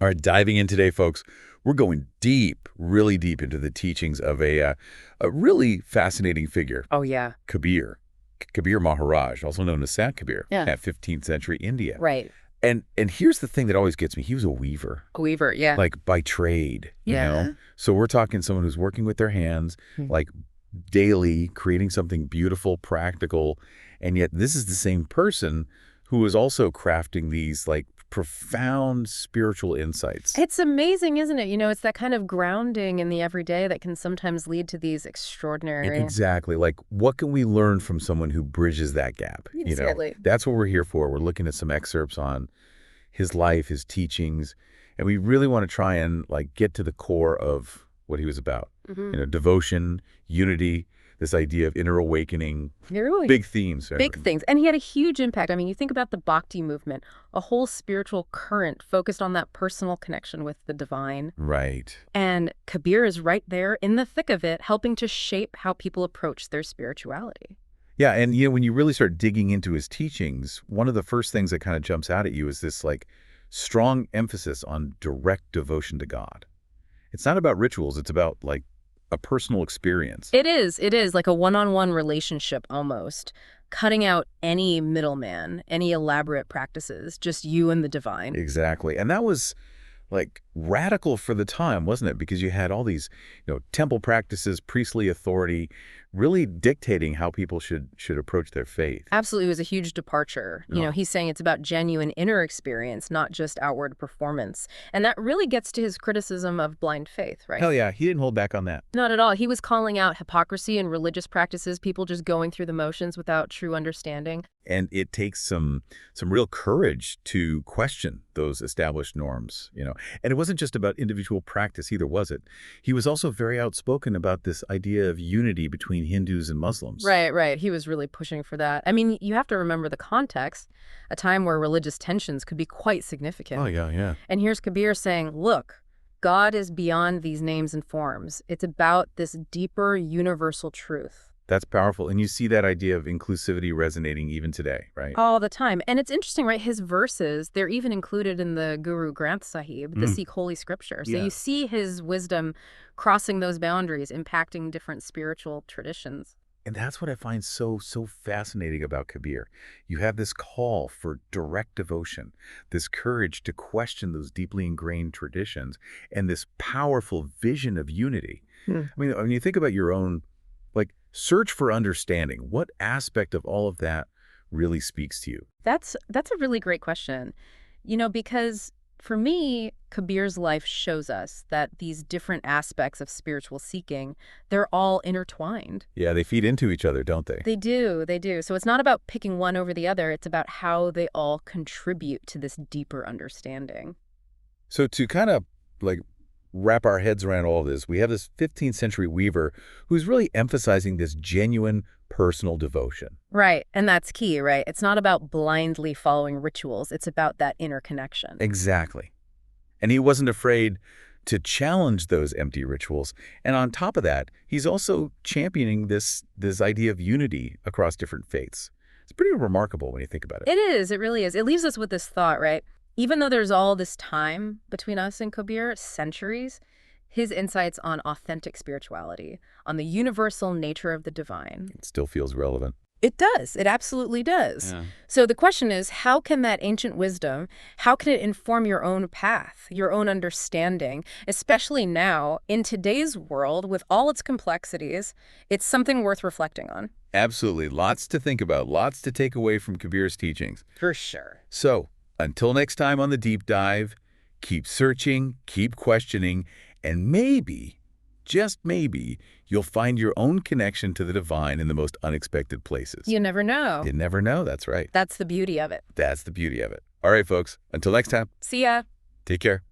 All right, diving in today, folks, we're going deep, really deep into the teachings of a really fascinating figure, Oh, yeah. Kabir. Kabir Maharaj, also known as Sant Kabir, Yeah. at 15th century India. Right. And here's the thing that always gets me. He was a weaver, A weaver, yeah. like by trade, you Yeah. know? So we're talking someone who's working with their hands, like daily, creating something beautiful, practical, and yet this is the same person who is also crafting these like profound spiritual insights. It's amazing, isn't it? You know, it's that kind of grounding in the everyday that can sometimes lead to these extraordinary... Exactly. Like, what can we learn from someone who bridges that gap? Exactly. That's what we're here for. We're looking at some excerpts on his life, his teachings, and we really want to try and like get to the core of what he was about. Devotion, unity, this idea of inner awakening, Really big themes. big things. And he had a huge impact. I mean, you think about the Bhakti movement, a whole spiritual current focused on that personal connection with the divine. Right. And Kabir is right there in the thick of it, helping to shape how people approach their spirituality. Yeah, and when you really start digging into his teachings, one of the first things that kind of jumps out at you is this like strong emphasis on direct devotion to God. It's not about rituals, it's about like a personal experience. It is like a one-on-one relationship almost, cutting out any middleman, any elaborate practices, just you and the divine. Exactly. And that was like radical for the time, wasn't it? Because you had all these, temple practices, priestly authority, really dictating how people should approach their faith. Absolutely. It was a huge departure. He's saying it's about genuine inner experience, not just outward performance. And that really gets to his criticism of blind faith, right? Hell yeah, he didn't hold back on that. Not at all. He was calling out hypocrisy in religious practices, people just going through the motions without true understanding. And it takes some real courage to question those established norms, And it wasn't just about individual practice either, was it? He was also very outspoken about this idea of unity between Hindus and Muslims. Right. He was really pushing for that. I mean, you have to remember the context, a time where religious tensions could be quite significant. Oh, yeah. And here's Kabir saying, look, God is beyond these names and forms. It's about this deeper universal truth. That's powerful. And you see that idea of inclusivity resonating even today, right? All the time. And it's interesting, right? His verses, they're even included in the Guru Granth Sahib, the Sikh holy scripture. So you see his wisdom crossing those boundaries, impacting different spiritual traditions. And that's what I find so fascinating about Kabir. You have this call for direct devotion, this courage to question those deeply ingrained traditions, and this powerful vision of unity. I mean, when you think about your own search for understanding, what aspect of all of that really speaks to you? That's a really great question. Because for me, Kabir's life shows us that these different aspects of spiritual seeking, they're all intertwined. Yeah, they feed into each other, don't they? They do. So it's not about picking one over the other. It's about how they all contribute to this deeper understanding. So to kind of wrap our heads around all of this, we have this 15th century weaver who's really emphasizing this genuine personal devotion. Right. And that's key, right? It's not about blindly following rituals. It's about that inner connection. Exactly. And he wasn't afraid to challenge those empty rituals. And on top of that, he's also championing this idea of unity across different faiths. It's pretty remarkable when you think about it. It is. It really is. It leaves us with this thought, right? Even though there's all this time between us and Kabir, centuries, his insights on authentic spirituality, on the universal nature of the divine. It still feels relevant. It does. It absolutely does. Yeah. So the question is, how can that ancient wisdom, how can it inform your own path, your own understanding, especially now, in today's world, with all its complexities? It's something worth reflecting on. Absolutely. Lots to think about, lots to take away from Kabir's teachings. For sure. So, until next time on The Deep Dive, keep searching, keep questioning, and maybe, just maybe, you'll find your own connection to the divine in the most unexpected places. You never know. You never know, that's right. That's the beauty of it. That's the beauty of it. All right, folks, until next time. See ya. Take care.